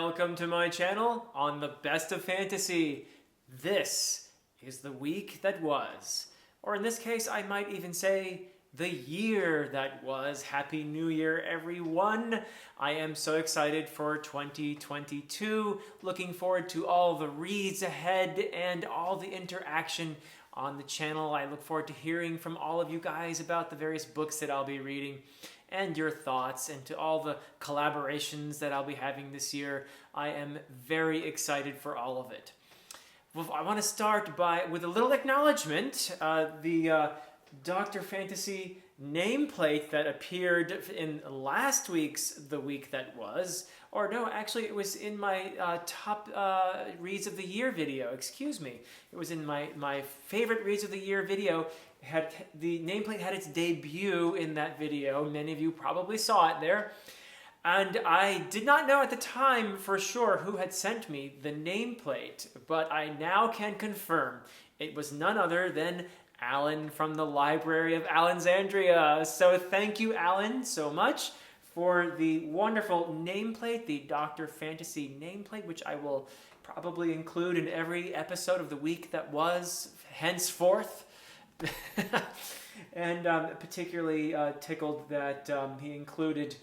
Welcome to my channel on the best of fantasy. This is the week that was. Or in this case, I might even say the year that was. Happy New Year, everyone. I am so excited for 2022. Looking forward to all the reads ahead and all the interaction on the channel. I look forward to hearing from all of you guys about the various books that I'll be reading and your thoughts, and to all the collaborations that I'll be having this year. I am very excited for all of it. Well, I want to start with a little acknowledgement. The Dr. Fantasy nameplate that appeared in last week's The Week That Was, or no, actually it was in my top Reads of the Year video, excuse me. It was in my favorite Reads of the Year video. The nameplate had its debut in that video. Many of you probably saw it there. And I did not know at the time for sure who had sent me the nameplate, but I now can confirm it was none other than Alan from the Library of Alexandria. So thank you, Alan, so much for the wonderful nameplate, the Dr. Fantasy nameplate, which I will probably include in every episode of The Week That Was henceforth. And particularly tickled that he included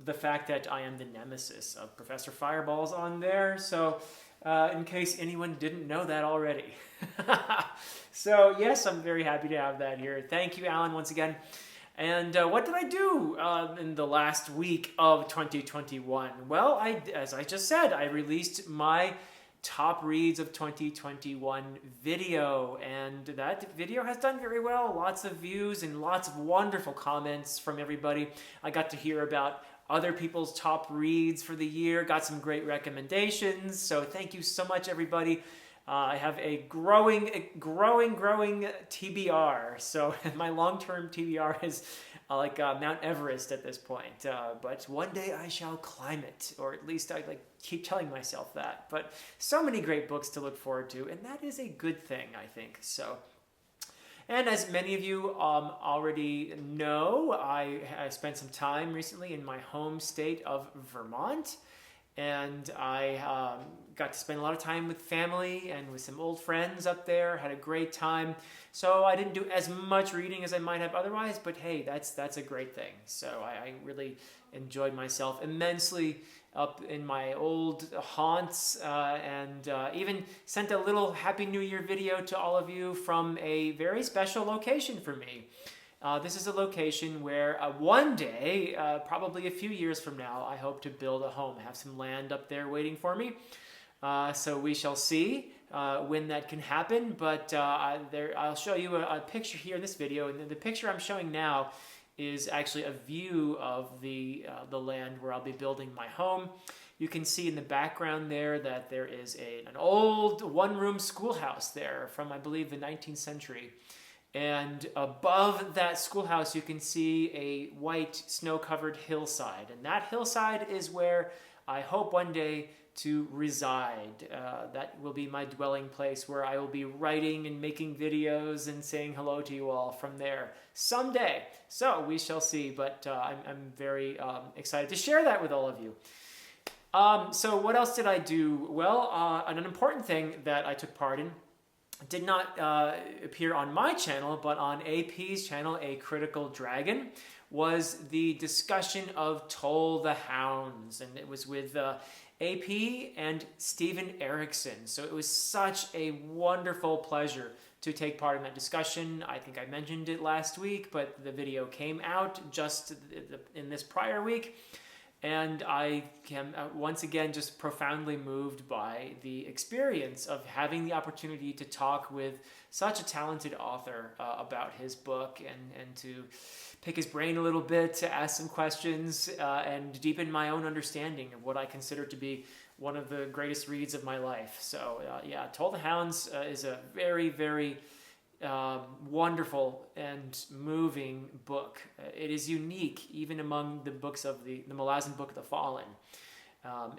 the fact that I am the nemesis of Professor Fireballs on there. So in case anyone didn't know that already. So yes, I'm very happy to have that here. Thank you, Alan, once again. And what did I do in the last week of 2021? Well, as I just said, I released my top reads of 2021 video, and that video has done very well. Lots of views and lots of wonderful comments from everybody. I got to hear about other people's top reads for the year, got some great recommendations, so thank you so much, everybody. I have a growing TBR, so my long-term TBR is like Mount Everest at this point, but one day I shall climb it, or at least I keep telling myself that. But so many great books to look forward to, and that is a good thing, I think. So, and as many of you already know, I spent some time recently in my home state of Vermont, and I got to spend a lot of time with family and with some old friends up there. Had a great time. So I didn't do as much reading as I might have otherwise, but hey, that's a great thing. So I really enjoyed myself immensely up in my old haunts, and even sent a little Happy New Year video to all of you from a very special location for me. This is a location where one day, probably a few years from now, I hope to build a home, have some land up there waiting for me. So we shall see when that can happen, but I'll show you a picture here in this video, and the picture I'm showing now is actually a view of the land where I'll be building my home. You can see in the background there that there is an old one-room schoolhouse there from, I believe, the 19th century. And above that schoolhouse, you can see a white snow-covered hillside. And that hillside is where I hope one day to reside. That will be my dwelling place where I will be writing and making videos and saying hello to you all from there someday. So we shall see, but I'm very excited to share that with all of you. So what else did I do? Well, an important thing that I took part in did not appear on my channel, but on AP's channel, A Critical Dragon, was the discussion of Toll the Hounds, and it was with AP and Steven Erikson. So it was such a wonderful pleasure to take part in that discussion. I think I mentioned it last week, but the video came out just in this prior week. And I am once again just profoundly moved by the experience of having the opportunity to talk with such a talented author about his book, and to pick his brain a little bit, to ask some questions, and deepen my own understanding of what I consider to be one of the greatest reads of my life. So yeah, Toll the Hounds is a very, very wonderful and moving book. It is unique even among the books of the Malazan Book of the Fallen.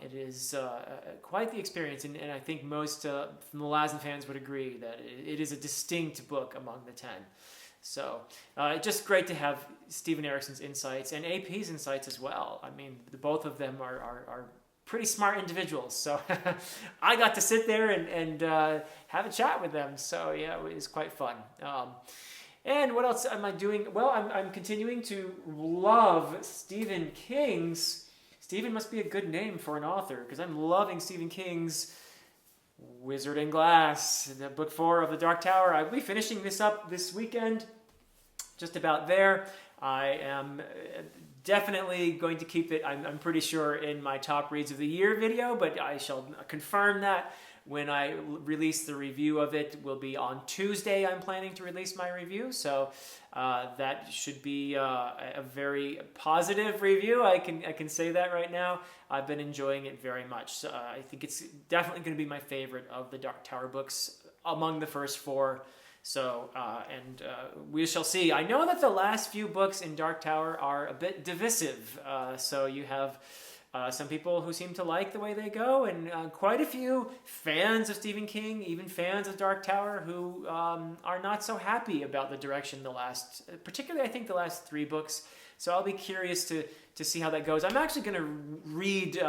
It is quite the experience, and I think most Malazan fans would agree that it is a distinct book among the 10. So just great to have Steven Erikson's insights and AP's insights as well. I mean, both of them are pretty smart individuals. So I got to sit there and have a chat with them. So yeah, it was quite fun. And what else am I doing? Well, I'm continuing to love Stephen King's. Stephen must be a good name for an author, because I'm loving Stephen King's Wizard and Glass, the book 4 of The Dark Tower. I'll be finishing this up this weekend, just about there. I am definitely going to keep it, I'm pretty sure, in my top reads of the year video, but I shall confirm that when I release the review of it. Will be on Tuesday. I'm planning to release my review, so that should be a very positive review. I can say that right now. I've been enjoying it very much. I think it's definitely going to be my favorite of the Dark Tower books among the first 4. So, we shall see. I know that the last few books in Dark Tower are a bit divisive. So you have some people who seem to like the way they go, and quite a few fans of Stephen King, even fans of Dark Tower, who are not so happy about the direction particularly I think the last 3 books. So I'll be curious to see how that goes. I'm actually going to read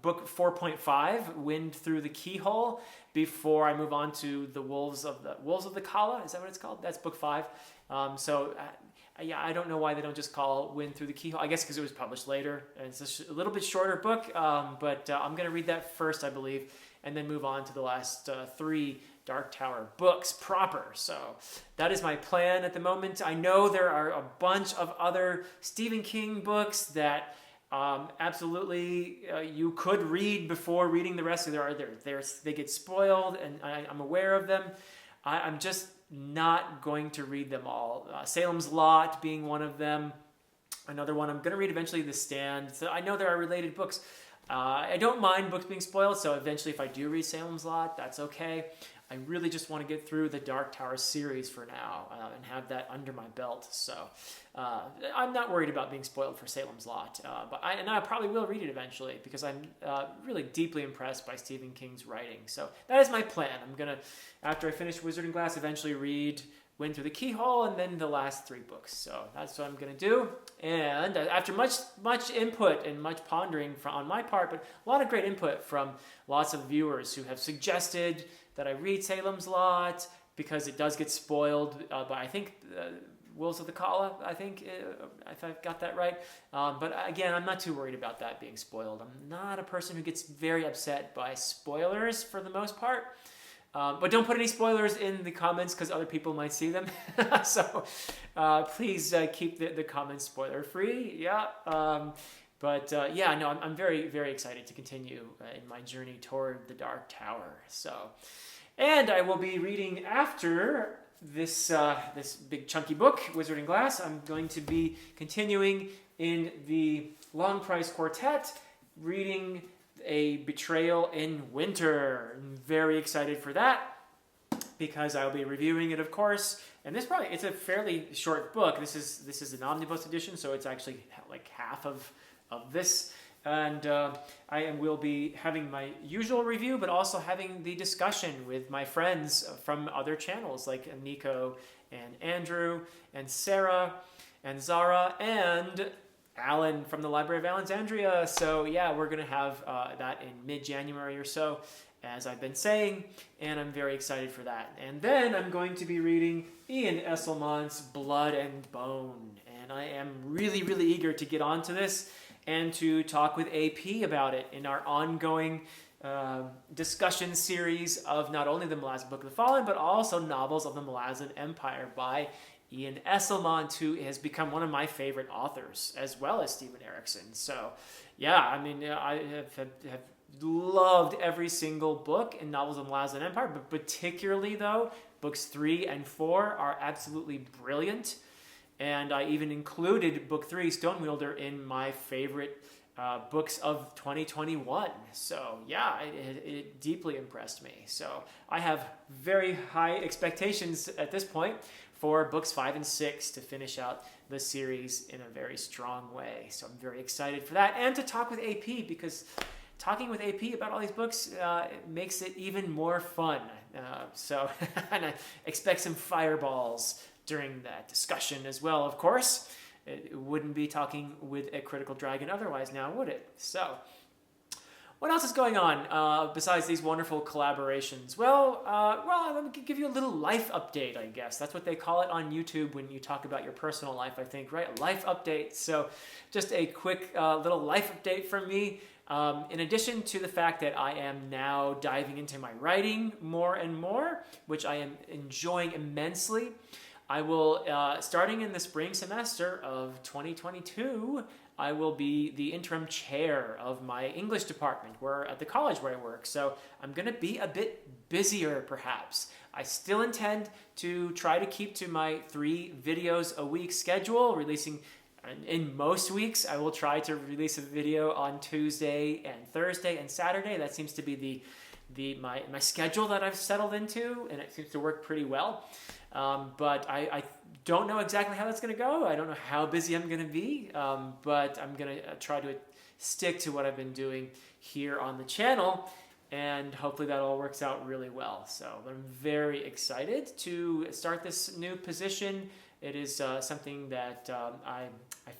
book 4.5, Wind Through the Keyhole, before I move on to the Wolves of the Kala. Is that what it's called? That's book 5. Yeah, I don't know why they don't just call Wind Through the Keyhole. I guess because it was published later. And it's a little bit shorter book, but I'm going to read that first, I believe, and then move on to the last 3 Dark Tower books proper. So that is my plan at the moment. I know there are a bunch of other Stephen King books that absolutely you could read before reading the rest. They get spoiled, and I'm aware of them. I'm just not going to read them all. Salem's Lot being one of them. Another one I'm going to read eventually, The Stand. So I know there are related books. I don't mind books being spoiled, so eventually if I do read Salem's Lot, that's okay. I really just want to get through the Dark Tower series for now and have that under my belt. So I'm not worried about being spoiled for Salem's Lot. But I probably will read it eventually, because I'm really deeply impressed by Stephen King's writing. So that is my plan. I'm going to, after I finish Wizard and Glass, eventually read Wind Through the Keyhole and then the last 3 books. So that's what I'm going to do. And after much input and much pondering on my part, but a lot of great input from lots of viewers who have suggested that I read Salem's Lot, because it does get spoiled by, I think, Wolves of the Kala, I think, if I've got that right. But again, I'm not too worried about that being spoiled. I'm not a person who gets very upset by spoilers for the most part. But don't put any spoilers in the comments, because other people might see them. So please keep the comments spoiler free. Yeah. I'm very, very excited to continue in my journey toward the Dark Tower. So, and I will be reading after this big chunky book, Wizard and Glass. I'm going to be continuing in the Long Price Quartet, reading A Betrayal in Winter. I'm very excited for that, because I'll be reviewing it, of course. And it's a fairly short book. This is an omnibus edition, so it's actually like half of this. And I will be having my usual review, but also having the discussion with my friends from other channels, like Nico and Andrew and Sarah and Zara and Alan from the Library of Alexandria. So yeah, we're going to have that in mid-January or so, as I've been saying, and I'm very excited for that. And then I'm going to be reading Ian Esselman's Blood and Bone, and I am really, really eager to get onto this and to talk with AP about it in our ongoing discussion series of not only the Malazan Book of the Fallen, but also novels of the Malazan Empire by Ian Esselman, who has become one of my favorite authors, as well as Stephen Erickson. So, yeah, I mean, I have loved every single book in novels of the Malazan Empire, but particularly, though, books 3 and 4 are absolutely brilliant. And I even included book 3, Stonewielder, in my favorite books of 2021. So yeah, it deeply impressed me. So I have very high expectations at this point for books 5 and 6 to finish out the series in a very strong way. So I'm very excited for that, and to talk with AP, because talking with AP about all these books makes it even more fun. And I expect some fireballs during that discussion as well, of course. It wouldn't be talking with a Critical Dragon otherwise now, would it? So, What else is going on besides these wonderful collaborations? Well, let me give you a little life update, I guess. That's what they call it on YouTube when you talk about your personal life, I think, right? Life update. So just a quick little life update from me. In addition to the fact that I am now diving into my writing more and more, which I am enjoying immensely, I will, starting in the spring semester of 2022, I will be the interim chair of my English department at the college where I work. So I'm going to be a bit busier, perhaps. I still intend to try to keep to my 3 videos a week schedule, releasing in most weeks. I will try to release a video on Tuesday and Thursday and Saturday. That seems to be my schedule that I've settled into, and it seems to work pretty well. But I don't know exactly how that's going to go. I don't know how busy I'm going to be, but I'm going to try to stick to what I've been doing here on the channel, and hopefully that all works out really well. So I'm very excited to start this new position. It is something that I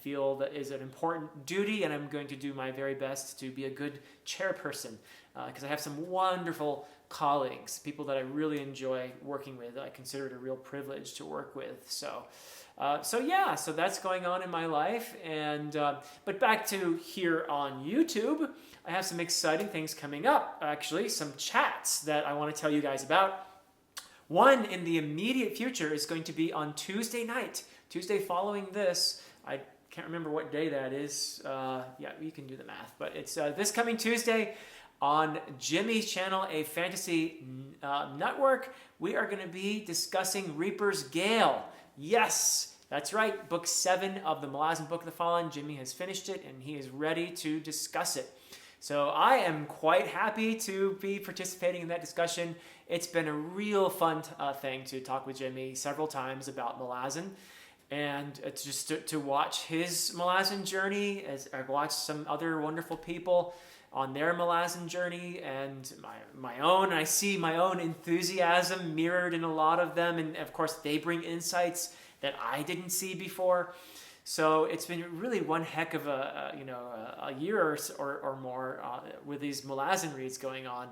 feel that is an important duty, and I'm going to do my very best to be a good chairperson, because I have some wonderful colleagues, people that I really enjoy working with. I consider it a real privilege to work with. So that's going on in my life. And but back to here on YouTube, I have some exciting things coming up. Actually, some chats that I want to tell you guys about. One in the immediate future is going to be on Tuesday night, Tuesday following this. I can't remember what day that is. Yeah, you can do the math, but it's this coming Tuesday on Jimmy's channel, A Fantasy Network. We are going to be discussing Reaper's Gale. Yes, that's right. Book 7 of the Malazan Book of the Fallen. Jimmy has finished it, and he is ready to discuss it. So I am quite happy to be participating in that discussion. It's been a real fun thing to talk with Jimmy several times about Malazan, and it's just to watch his Malazan journey, as I've watched some other wonderful people on their Malazan journey and my own. I see my own enthusiasm mirrored in a lot of them, and of course they bring insights that I didn't see before. So it's been really one heck of a year or more with these Malazan reads going on.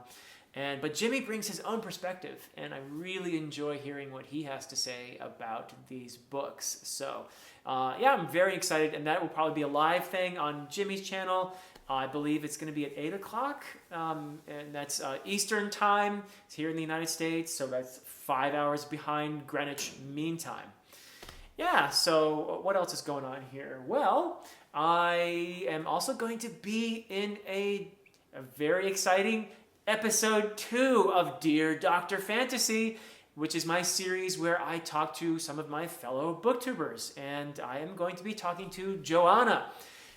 But Jimmy brings his own perspective, and I really enjoy hearing what he has to say about these books. So I'm very excited, and that will probably be a live thing on Jimmy's channel. I believe it's going to be at 8 o'clock, and that's Eastern time. It's here in the United States, so that's 5 hours behind Greenwich Mean Time. Yeah, so what else is going on here? Well, I am also going to be in a very exciting episode 2 of Dear Dr. Fantasy, which is my series where I talk to some of my fellow booktubers, and I am going to be talking to Joanna.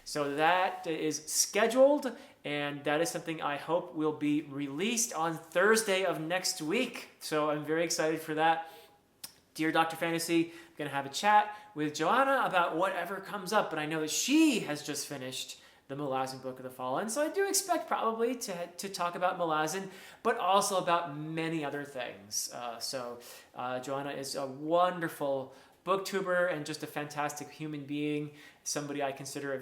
So that is scheduled, and that is something I hope will be released on Thursday of next week. So I'm very excited for that. Dear Dr. Fantasy, I'm going to have a chat with Joanna about whatever comes up, but I know that she has just finished the Malazan Book of the Fallen, so I do expect probably to talk about Malazan, but also about many other things. Joanna is a wonderful booktuber and just a fantastic human being, somebody I consider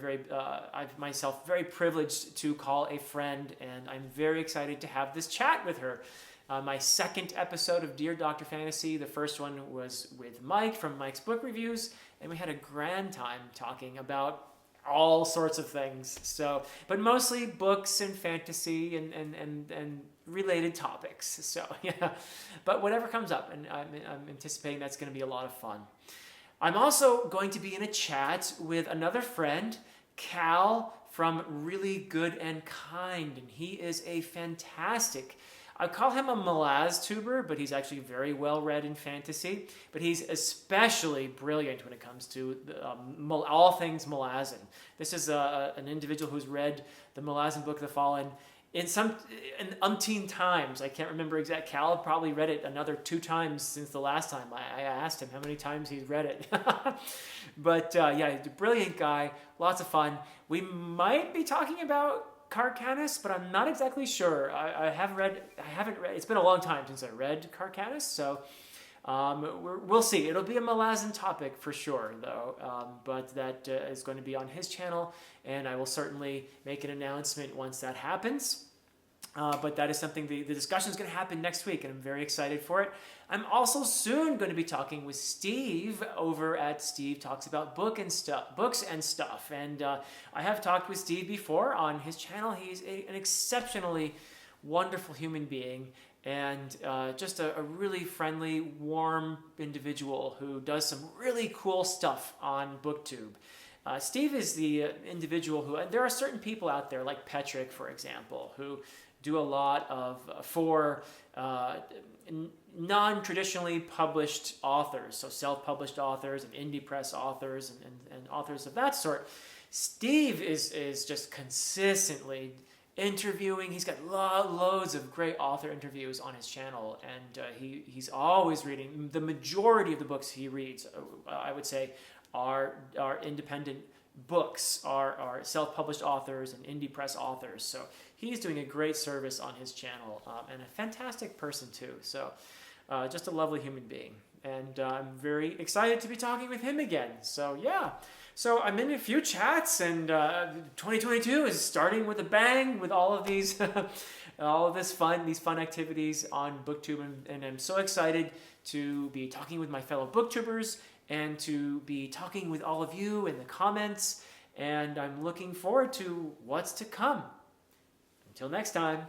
I'm myself very privileged to call a friend, and I'm very excited to have this chat with her. My second episode of Dear Dr. Fantasy, the first one was with Mike from Mike's Book Reviews, and we had a grand time talking about all sorts of things. But mostly books and fantasy and related topics. So yeah, but whatever comes up, and I'm anticipating that's going to be a lot of fun. I'm also going to be in a chat with another friend, Cal from Really Good and Kind, and he is a fantastic, I call him a Malaz-tuber, but he's actually very well read in fantasy. But he's especially brilliant when it comes to all things Malazan. This is an individual who's read the Malazan Book of the Fallen in umpteen times. I can't remember exact. Cal probably read it another 2 times since the last time I asked him how many times he's read it. But he's a brilliant guy, lots of fun. We might be talking about Carcanus, but I'm not exactly sure. I haven't read. It's been a long time since I read Carcanus, so we'll see. It'll be a Malazan topic for sure, though. But that is going to be on his channel, and I will certainly make an announcement once that happens. But that is something, the discussion is going to happen next week, and I'm very excited for it. I'm also soon going to be talking with Steve over at Steve Talks About Books and Stuff. And I have talked with Steve before on his channel. He's an exceptionally wonderful human being, and just a really friendly, warm individual who does some really cool stuff on BookTube. Steve is the individual who, there are certain people out there like Petrick, for example, who do a lot of for non-traditionally published authors, so self-published authors and indie press authors and authors of that sort. Steve is just consistently interviewing. He's got loads of great author interviews on his channel, and he's always reading. The majority of the books he reads, I would say, are independent books, are self-published authors and indie press authors. So he's doing a great service on his channel, and a fantastic person too. So just a lovely human being. And I'm very excited to be talking with him again. So yeah. So I'm in a few chats, and 2022 is starting with a bang with all of these, all of these fun activities on BookTube, and I'm so excited to be talking with my fellow BookTubers and to be talking with all of you in the comments, and I'm looking forward to what's to come. Until next time.